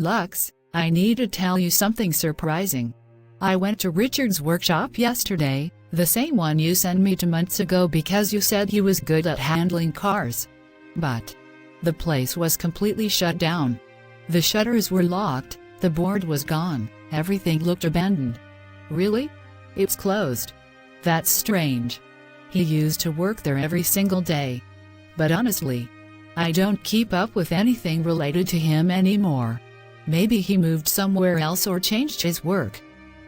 Lux, I need to tell you something surprising. I went to Richard's workshop yesterday, the same one you sent me 2 months ago because you said he was good at handling cars. But the place was completely shut down. The shutters were locked, the board was gone, everything looked abandoned. Really? It's closed. That's strange. He used to work there every single day. But honestly, I don't keep up with anything related to him anymore. Maybe he moved somewhere else or changed his work.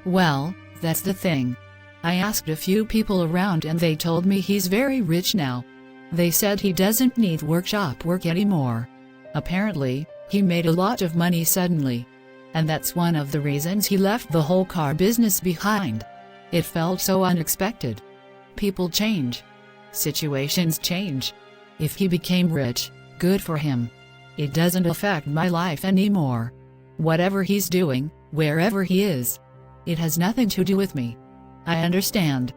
Well, that's the thing. I asked a few people around and they told me he's very rich now. They said he doesn't need workshop work anymore. Apparently, he made a lot of money suddenly. And that's one of the reasons he left the whole car business behind. It felt so unexpected. People change. Situations change. If he became rich, good for him. It doesn't affect my life anymore. Whatever he's doing, wherever he is, it has nothing to do with me. I understand.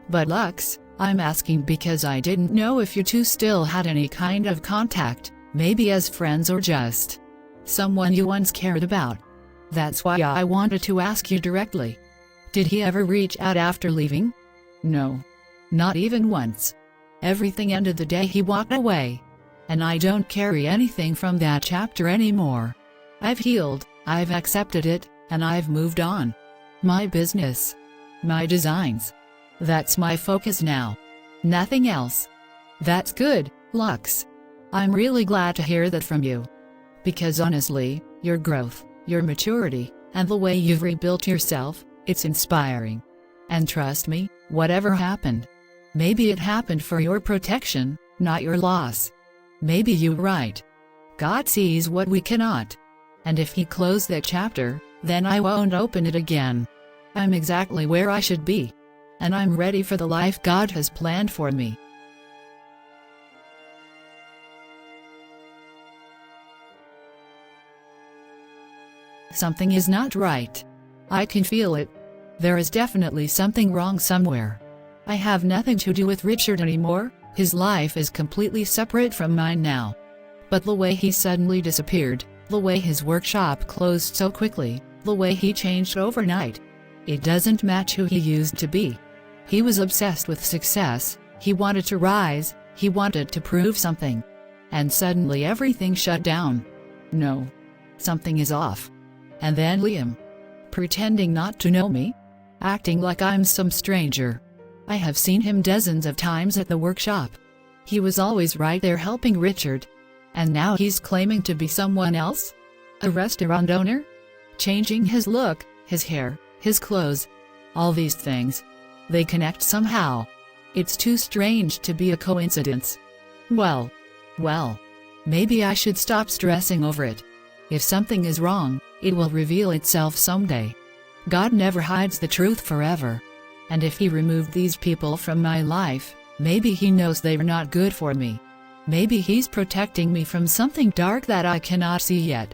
But Lux, I'm asking because I didn't know if you two still had any kind of contact, maybe as friends or just someone you once cared about. That's why I wanted to ask you directly. Did he ever reach out after leaving? No. Not even once. Everything ended the day he walked away. And I don't carry anything from that chapter anymore. I've healed, I've accepted it, and I've moved on. My business. My designs. That's my focus now. Nothing else. That's good, Lux. I'm really glad to hear that from you. Because honestly, your growth, your maturity, and the way you've rebuilt yourself, it's inspiring. And trust me, whatever happened, maybe it happened for your protection, not your loss. Maybe you're right. God sees what we cannot. And if he closed that chapter, then I won't open it again. I'm exactly where I should be. And I'm ready for the life God has planned for me. Something is not right. I can feel it. There is definitely something wrong somewhere. I have nothing to do with Richard anymore, his life is completely separate from mine now. But the way he suddenly disappeared, the way his workshop closed so quickly, the way he changed overnight, it doesn't match who he used to be. He was obsessed with success, he wanted to rise, he wanted to prove something. And suddenly everything shut down. No. Something is off. And then Liam. Pretending not to know me? Acting like I'm some stranger. I have seen him dozens of times at the workshop. He was always right there helping Richard. And now he's claiming to be someone else? A restaurant owner? Changing his look, his hair, his clothes. All these things. They connect somehow. It's too strange to be a coincidence. Well, maybe I should stop stressing over it. If something is wrong, it will reveal itself someday. God never hides the truth forever. And if he removed these people from my life, maybe he knows they're not good for me. Maybe he's protecting me from something dark that I cannot see yet.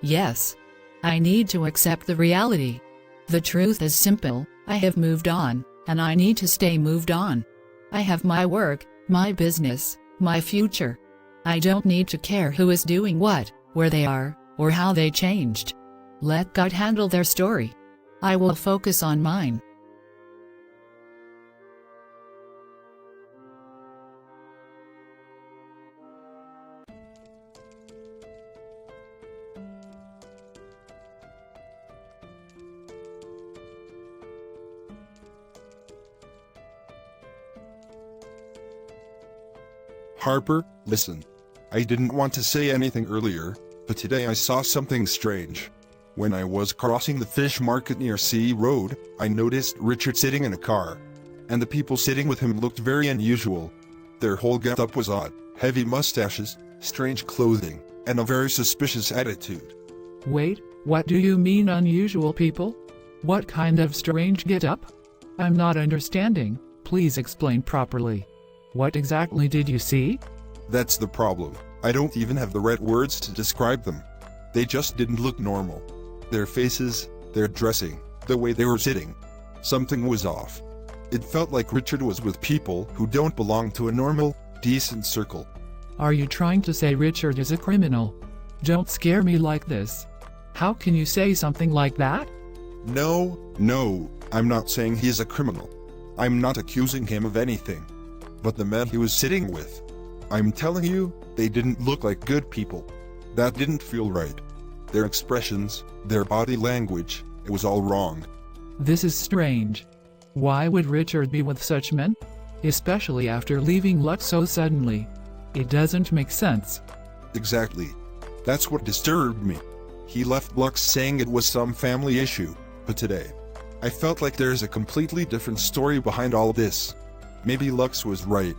Yes. I need to accept the reality. The truth is simple, I have moved on, and I need to stay moved on. I have my work, my business, my future. I don't need to care who is doing what, where they are, or how they changed. Let God handle their story. I will focus on mine. Harper, listen. I didn't want to say anything earlier, but today I saw something strange. When I was crossing the fish market near Sea Road, I noticed Richard sitting in a car. And the people sitting with him looked very unusual. Their whole get-up was odd, heavy mustaches, strange clothing, and a very suspicious attitude. Wait, what do you mean unusual people? What kind of strange get-up? I'm not understanding, please explain properly. What exactly did you see? That's the problem. I don't even have the right words to describe them. They just didn't look normal. Their faces, their dressing, the way they were sitting. Something was off. It felt like Richard was with people who don't belong to a normal, decent circle. Are you trying to say Richard is a criminal? Don't scare me like this. How can you say something like that? No, I'm not saying he's a criminal. I'm not accusing him of anything. But the men he was sitting with, I'm telling you, they didn't look like good people. That didn't feel right. Their expressions, their body language, it was all wrong. This is strange. Why would Richard be with such men? Especially after leaving Lux so suddenly. It doesn't make sense. Exactly. That's what disturbed me. He left Lux saying it was some family issue, but today, I felt like there's a completely different story behind all this. Maybe Lux was right.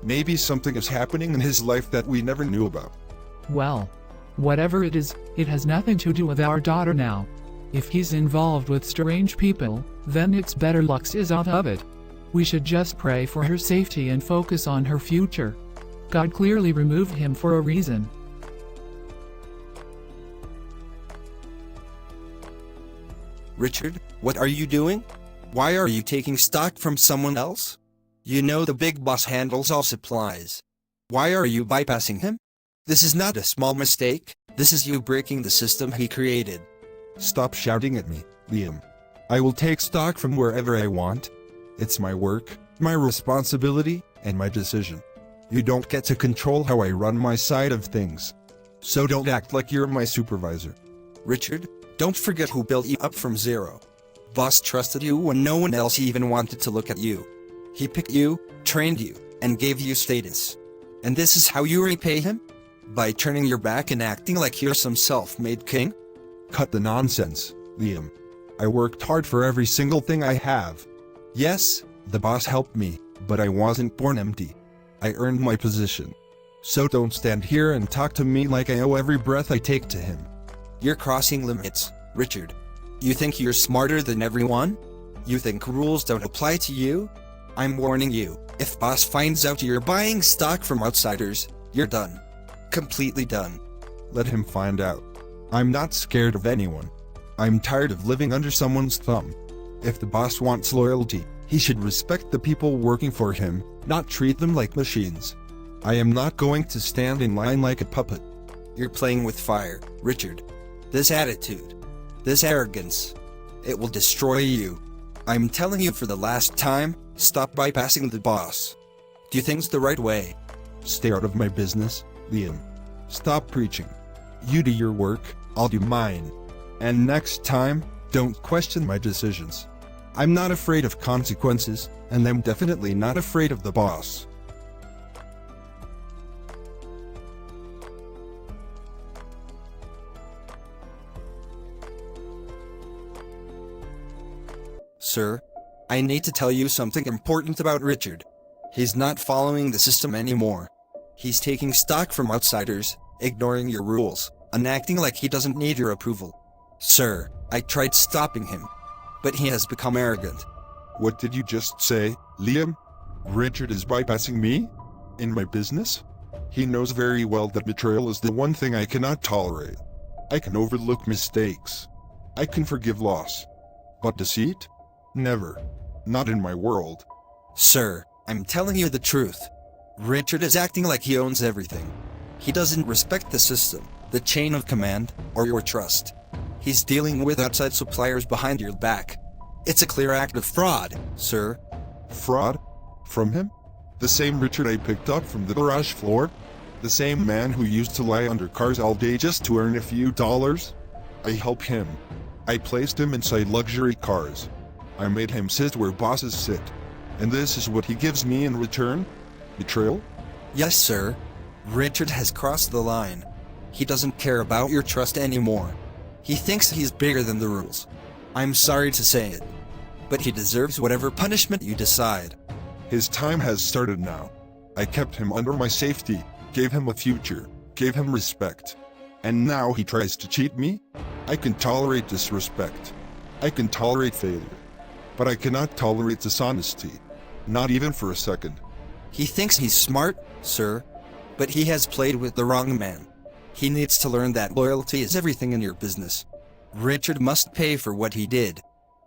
Maybe something is happening in his life that we never knew about. Well, whatever it is, it has nothing to do with our daughter now. If he's involved with strange people, then it's better Lux is out of it. We should just pray for her safety and focus on her future. God clearly removed him for a reason. Richard, what are you doing? Why are you taking stock from someone else? You know the big boss handles all supplies. Why are you bypassing him? This is not a small mistake, this is you breaking the system he created. Stop shouting at me, Liam. I will take stock from wherever I want. It's my work, my responsibility, and my decision. You don't get to control how I run my side of things. So don't act like you're my supervisor. Richard, don't forget who built you up from zero. Boss trusted you when no one else even wanted to look at you. He picked you, trained you, and gave you status. And this is how you repay him? By turning your back and acting like you're some self-made king? Cut the nonsense, Liam. I worked hard for every single thing I have. Yes, the boss helped me, but I wasn't born empty. I earned my position. So don't stand here and talk to me like I owe every breath I take to him. You're crossing limits, Richard. You think you're smarter than everyone? You think rules don't apply to you? I'm warning you, if boss finds out you're buying stock from outsiders, you're done. Completely done. Let him find out. I'm not scared of anyone. I'm tired of living under someone's thumb. If the boss wants loyalty, he should respect the people working for him, not treat them like machines. I am not going to stand in line like a puppet. You're playing with fire, Richard. This attitude, this arrogance, it will destroy you. I'm telling you for the last time, stop bypassing the boss. Do things the right way. Stay out of my business, Liam. Stop preaching. You do your work, I'll do mine. And next time, don't question my decisions. I'm not afraid of consequences, and I'm definitely not afraid of the boss. Sir, I need to tell you something important about Richard. He's not following the system anymore. He's taking stock from outsiders, ignoring your rules, and acting like he doesn't need your approval. Sir, I tried stopping him, but he has become arrogant. What did you just say, Liam? Richard is bypassing me? In my business? He knows very well that betrayal is the one thing I cannot tolerate. I can overlook mistakes. I can forgive loss. But deceit? Never. Not in my world. Sir, I'm telling you the truth. Richard is acting like he owns everything. He doesn't respect the system, the chain of command, or your trust. He's dealing with outside suppliers behind your back. It's a clear act of fraud, sir. Fraud? From him? The same Richard I picked up from the garage floor? The same man who used to lie under cars all day just to earn a few dollars? I helped him. I placed him inside luxury cars. I made him sit where bosses sit. And this is what he gives me in return? Betrayal? Yes, sir. Richard has crossed the line. He doesn't care about your trust anymore. He thinks he's bigger than the rules. I'm sorry to say it, but he deserves whatever punishment you decide. His time has started now. I kept him under my safety, gave him a future, gave him respect. And now he tries to cheat me? I can tolerate disrespect. I can tolerate failure. But I cannot tolerate dishonesty. Not even for a second. He thinks he's smart, sir, but he has played with the wrong man. He needs to learn that loyalty is everything in your business. Richard must pay for what he did.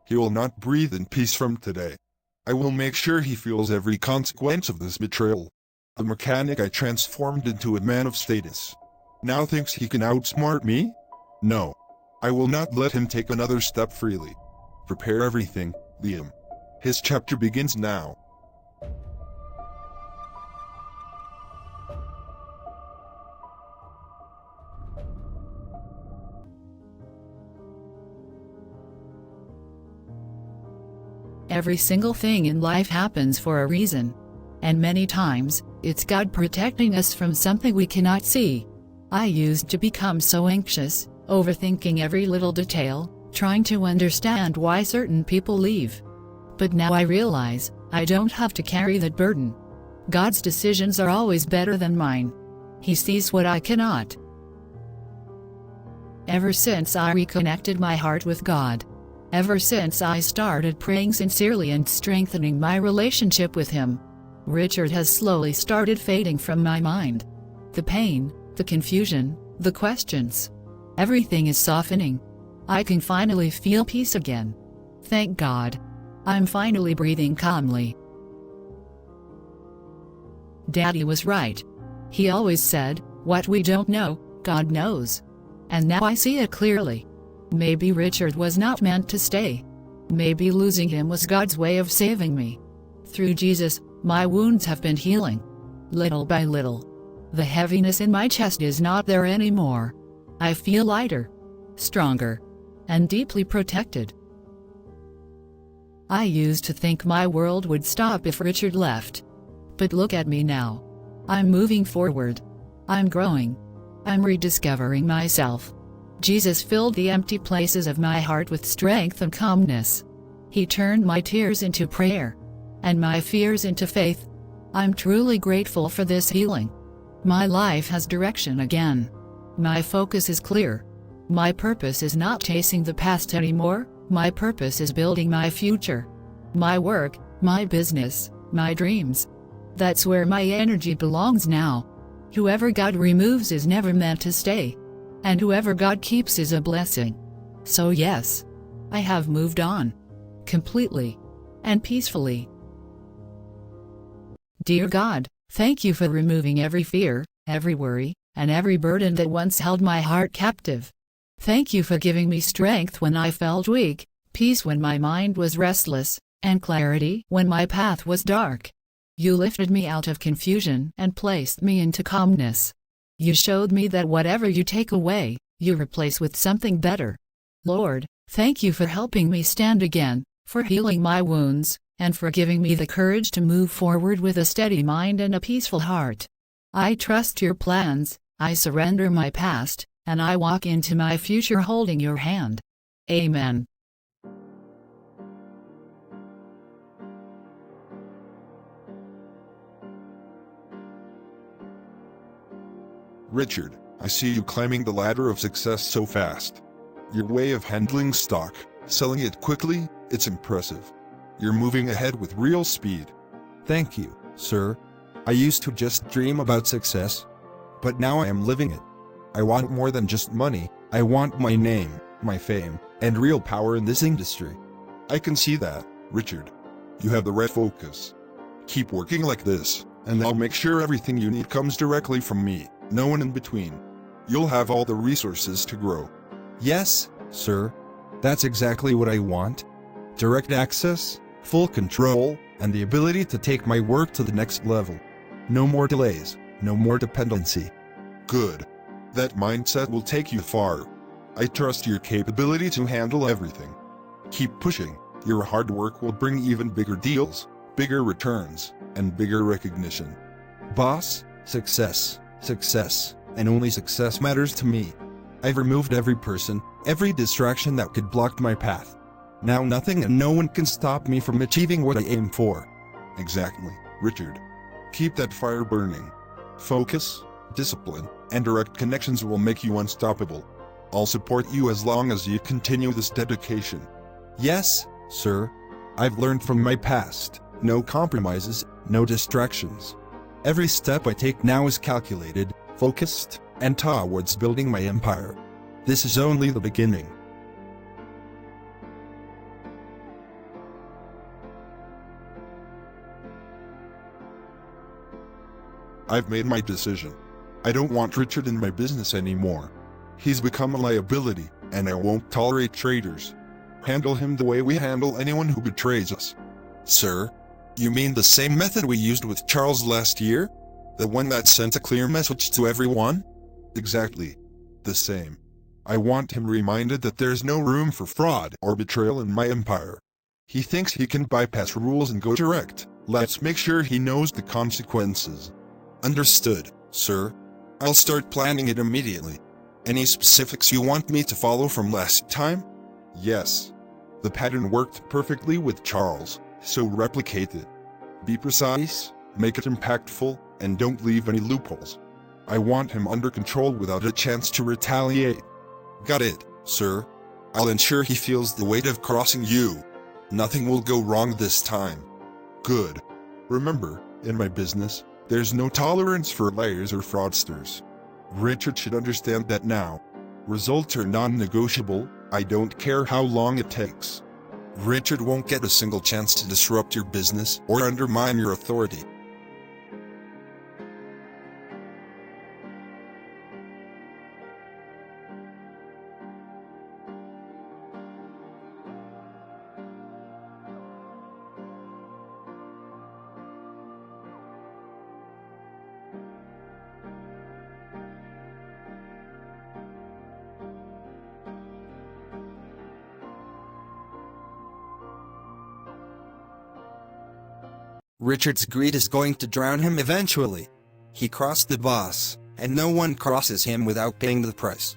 He will not breathe in peace from today. I will make sure he feels every consequence of this betrayal. The mechanic I transformed into a man of status now thinks he can outsmart me? No. I will not let him take another step freely. Prepare everything, Liam. His chapter begins now. Every single thing in life happens for a reason. And many times, it's God protecting us from something we cannot see. I used to become so anxious, overthinking every little detail, trying to understand why certain people leave. But now I realize, I don't have to carry that burden. God's decisions are always better than mine. He sees what I cannot. Ever since I reconnected my heart with God, ever since I started praying sincerely and strengthening my relationship with Him, Richard has slowly started fading from my mind. The pain, the confusion, the questions. Everything is softening. I can finally feel peace again. Thank God. I'm finally breathing calmly. Daddy was right. He always said, what we don't know, God knows. And now I see it clearly. Maybe Richard was not meant to stay. Maybe losing him was God's way of saving me. Through Jesus, my wounds have been healing. Little by little. The heaviness in my chest is not there anymore. I feel lighter, stronger, and deeply protected. I used to think my world would stop if Richard left. But look at me now. I'm moving forward. I'm growing. I'm rediscovering myself. Jesus filled the empty places of my heart with strength and calmness. He turned my tears into prayer, and my fears into faith. I'm truly grateful for this healing. My life has direction again. My focus is clear. My purpose is not chasing the past anymore. My purpose is building my future. My work, my business, my dreams. That's where my energy belongs now. Whoever God removes is never meant to stay. And whoever God keeps is a blessing. So yes, I have moved on. Completely. And peacefully. Dear God, thank you for removing every fear, every worry, and every burden that once held my heart captive. Thank you for giving me strength when I felt weak, peace when my mind was restless, and clarity when my path was dark. You lifted me out of confusion and placed me into calmness. You showed me that whatever you take away, you replace with something better. Lord, thank you for helping me stand again, for healing my wounds, and for giving me the courage to move forward with a steady mind and a peaceful heart. I trust your plans, I surrender my past, and I walk into my future holding your hand. Amen. Richard, I see you climbing the ladder of success so fast. Your way of handling stock, selling it quickly, it's impressive. You're moving ahead with real speed. Thank you, sir. I used to just dream about success. But now I am living it. I want more than just money. I want my name, my fame, and real power in this industry. I can see that, Richard. You have the right focus. Keep working like this, and I'll make sure everything you need comes directly from me, no one in between. You'll have all the resources to grow. Yes, sir. That's exactly what I want. Direct access, full control, and the ability to take my work to the next level. No more delays, no more dependency. Good. That mindset will take you far. I trust your capability to handle everything. Keep pushing. Your hard work will bring even bigger deals, bigger returns, and bigger recognition. Boss, success, success, and only success matters to me. I've removed every person, every distraction that could block my path. Now nothing and no one can stop me from achieving what I aim for. Exactly, Richard. Keep that fire burning. Focus, discipline, and direct connections will make you unstoppable. I'll support you as long as you continue this dedication. Yes, sir. I've learned from my past. No compromises, no distractions. Every step I take now is calculated, focused, and towards building my empire. This is only the beginning. I've made my decision. I don't want Richard in my business anymore. He's become a liability, and I won't tolerate traitors. Handle him the way we handle anyone who betrays us. Sir, you mean the same method we used with Charles last year? The one that sent a clear message to everyone? Exactly. The same. I want him reminded that there's no room for fraud or betrayal in my empire. He thinks he can bypass rules and go direct. Let's make sure he knows the consequences. Understood, sir. I'll start planning it immediately. Any specifics you want me to follow from last time? Yes. The pattern worked perfectly with Charles, so replicate it. Be precise, make it impactful, and don't leave any loopholes. I want him under control without a chance to retaliate. Got it, sir. I'll ensure he feels the weight of crossing you. Nothing will go wrong this time. Good. Remember, in my business, there's no tolerance for liars or fraudsters. Richard should understand that now. Results are non-negotiable, I don't care how long it takes. Richard won't get a single chance to disrupt your business or undermine your authority. Richard's greed is going to drown him eventually. He crossed the boss, and no one crosses him without paying the price.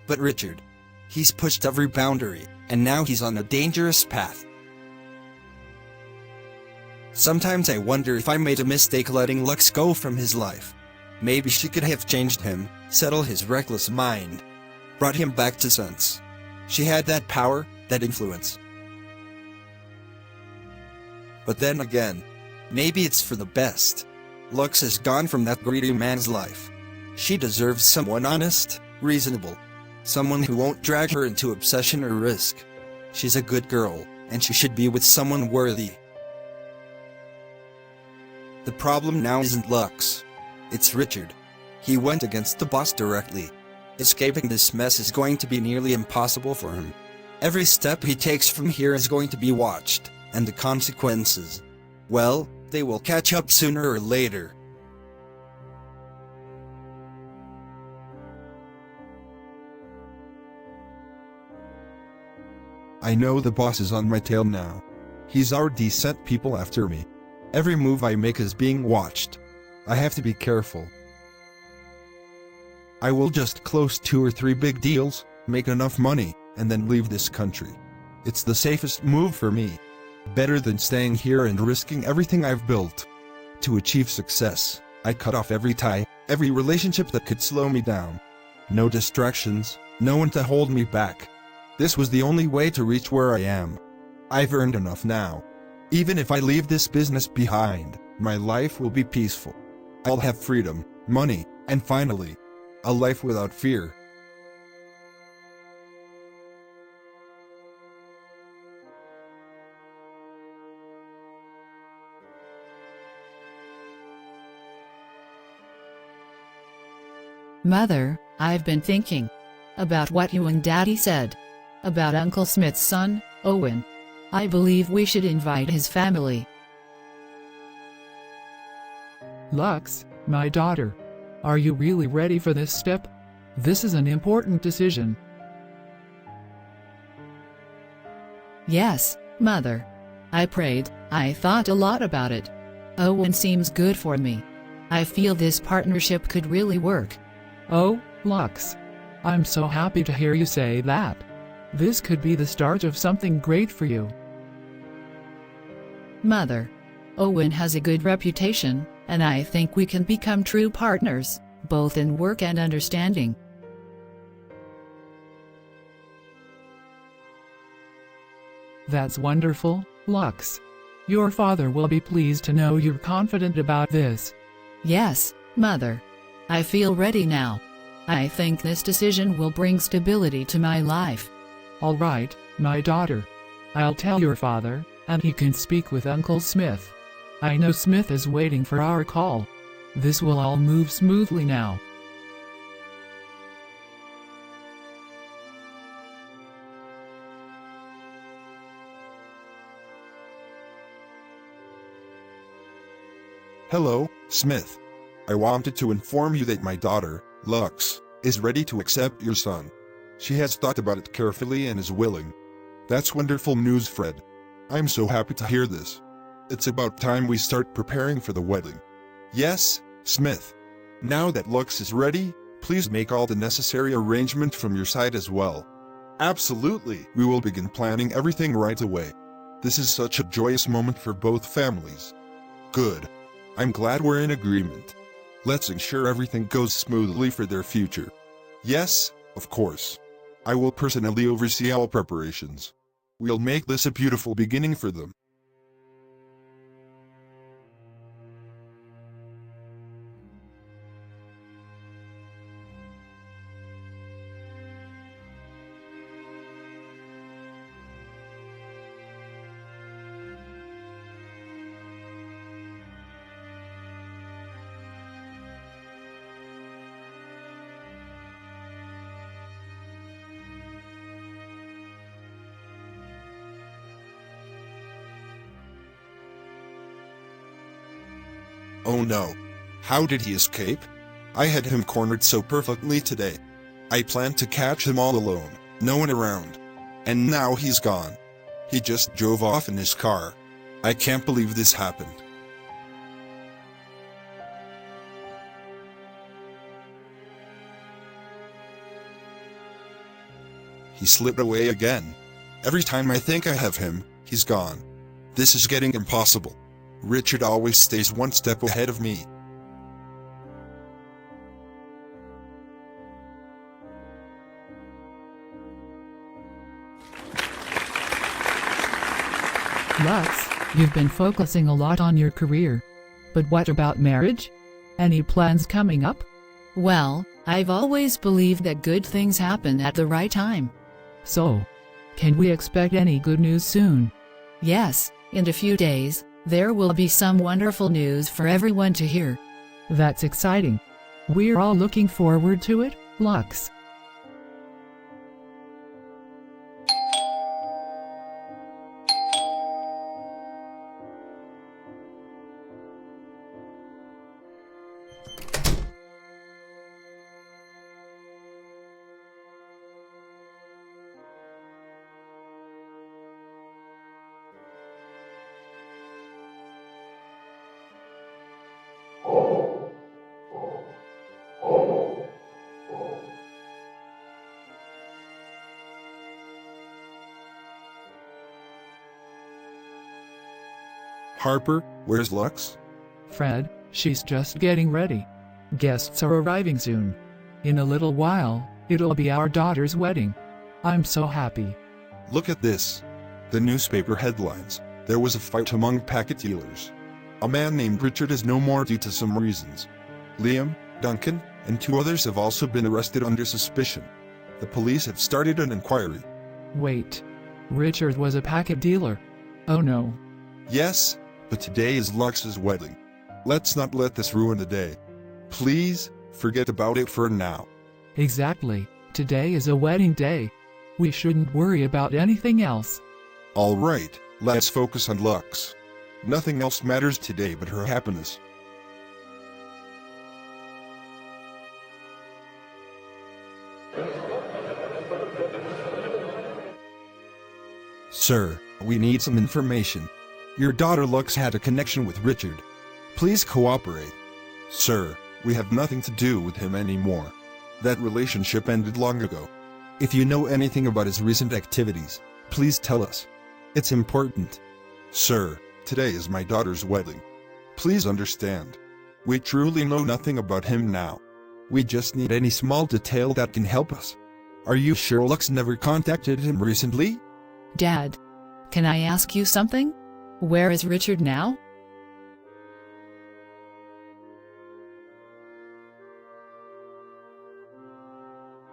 But Richard, he's pushed every boundary, and now he's on a dangerous path. Sometimes I wonder if I made a mistake letting Lux go from his life. Maybe she could have changed him, settled his reckless mind, brought him back to sense. She had that power, that influence. But then again, maybe it's for the best. Lux has gone from that greedy man's life. She deserves someone honest, reasonable. Someone who won't drag her into obsession or risk. She's a good girl, and she should be with someone worthy. The problem now isn't Lux. It's Richard. He went against the boss directly. Escaping this mess is going to be nearly impossible for him. Every step he takes from here is going to be watched, and the consequences, well, they will catch up sooner or later. I know the boss is on my tail now. He's already sent people after me. Every move I make is being watched. I have to be careful. I will just close 2 or 3 big deals, make enough money, and then leave this country. It's the safest move for me. Better than staying here and risking everything I've built. To achieve success, I cut off every tie, every relationship that could slow me down. No distractions, no one to hold me back. This was the only way to reach where I am. I've earned enough now. Even if I leave this business behind, my life will be peaceful. I'll have freedom, money, and finally, a life without fear. Mother, I've been thinking about what you and Daddy said about Uncle Smith's son, Owen. I believe we should invite his family. Lux, my daughter, are you really ready for this step? This is an important decision. Yes, Mother. I prayed, I thought a lot about it. Owen seems good for me. I feel this partnership could really work. Oh, Lux. I'm so happy to hear you say that. This could be the start of something great for you. Mother, Owen has a good reputation, and I think we can become true partners, both in work and understanding. That's wonderful, Lux. Your father will be pleased to know you're confident about this. Yes, Mother. I feel ready now. I think this decision will bring stability to my life. All right, my daughter. I'll tell your father, and he can speak with Uncle Smith. I know Smith is waiting for our call. This will all move smoothly now. Hello, Smith. I wanted to inform you that my daughter, Lux, is ready to accept your son. She has thought about it carefully and is willing. That's wonderful news, Fred. I'm so happy to hear this. It's about time we start preparing for the wedding. Yes, Smith. Now that Lux is ready, please make all the necessary arrangements from your side as well. Absolutely. We will begin planning everything right away. This is such a joyous moment for both families. Good. I'm glad we're in agreement. Let's ensure everything goes smoothly for their future. Yes, of course. I will personally oversee all preparations. We'll make this a beautiful beginning for them. Oh no. How did he escape? I had him cornered so perfectly today. I planned to catch him all alone, no one around. And now he's gone. He just drove off in his car. I can't believe this happened. He slipped away again. Every time I think I have him, he's gone. This is getting impossible. Richard always stays one step ahead of me. Lux, you've been focusing a lot on your career. But what about marriage? Any plans coming up? Well, I've always believed that good things happen at the right time. So, can we expect any good news soon? Yes, in a few days, there will be some wonderful news for everyone to hear. That's exciting. We're all looking forward to it, Lux. Harper, where's Lux? Fred, she's just getting ready. Guests are arriving soon. In a little while, it'll be our daughter's wedding. I'm so happy. Look at this. The newspaper headlines. There was a fight among packet dealers. A man named Richard is no more due to some reasons. Liam, Duncan, and 2 others have also been arrested under suspicion. The police have started an inquiry. Wait. Richard was a packet dealer. Oh no. Yes, but today is Lux's wedding. Let's not let this ruin the day. Please, forget about it for now. Exactly. Today is a wedding day. We shouldn't worry about anything else. All right, let's focus on Lux. Nothing else matters today but her happiness. Sir, we need some information. Your daughter Lux had a connection with Richard. Please cooperate. Sir, we have nothing to do with him anymore. That relationship ended long ago. If you know anything about his recent activities, please tell us. It's important. Sir, today is my daughter's wedding. Please understand. We truly know nothing about him now. We just need any small detail that can help us. Are you sure Lux never contacted him recently? Dad, can I ask you something? Where is Richard now?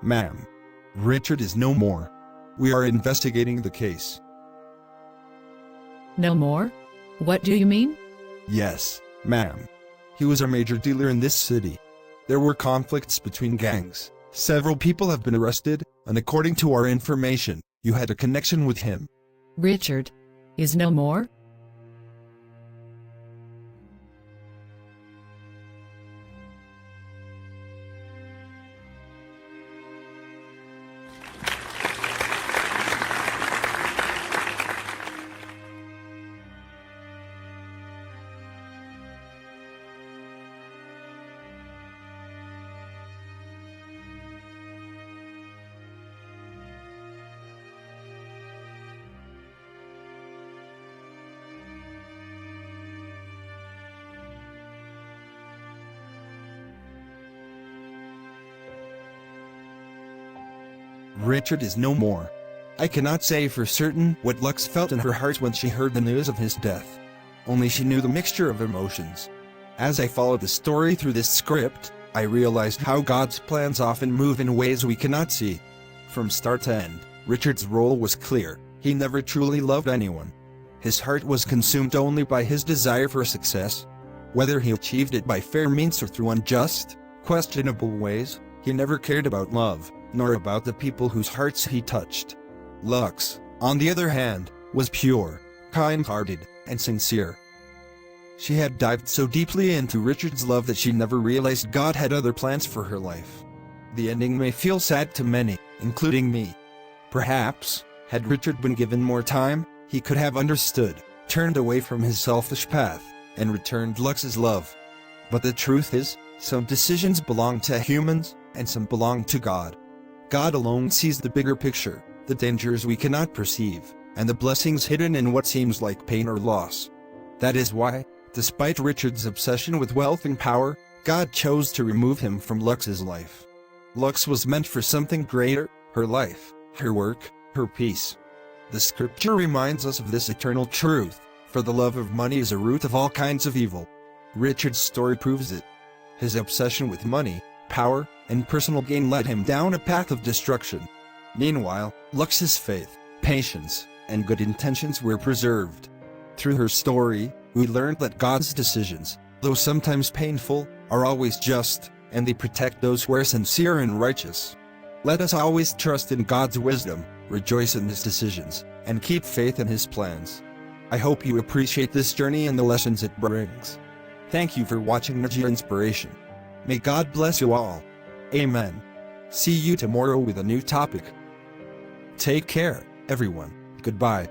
Ma'am, Richard is no more. We are investigating the case. No more? What do you mean? Yes, ma'am. He was a major dealer in this city. There were conflicts between gangs. Several people have been arrested, and according to our information, you had a connection with him. Richard is no more? Richard is no more. I cannot say for certain what Lux felt in her heart when she heard the news of his death. Only she knew the mixture of emotions. As I followed the story through this script, I realized how God's plans often move in ways we cannot see. From start to end, Richard's role was clear. He never truly loved anyone. His heart was consumed only by his desire for success. Whether he achieved it by fair means or through unjust, questionable ways, he never cared about love, nor about the people whose hearts he touched. Lux, on the other hand, was pure, kind-hearted, and sincere. She had dived so deeply into Richard's love that she never realized God had other plans for her life. The ending may feel sad to many, including me. Perhaps, had Richard been given more time, he could have understood, turned away from his selfish path, and returned Lux's love. But the truth is, some decisions belong to humans, and some belong to God. God alone sees the bigger picture, the dangers we cannot perceive, and the blessings hidden in what seems like pain or loss. That is why, despite Richard's obsession with wealth and power, God chose to remove him from Lux's life. Lux was meant for something greater, her life, her work, her peace. The scripture reminds us of this eternal truth, for the love of money is a root of all kinds of evil. Richard's story proves it. His obsession with money, power, and personal gain led him down a path of destruction. Meanwhile, Lux's faith, patience, and good intentions were preserved. Through her story, we learned that God's decisions, though sometimes painful, are always just, and they protect those who are sincere and righteous. Let us always trust in God's wisdom, rejoice in His decisions, and keep faith in His plans. I hope you appreciate this journey and the lessons it brings. Thank you for watching Najee Inspiration. May God bless you all. Amen. See you tomorrow with a new topic. Take care, everyone. Goodbye.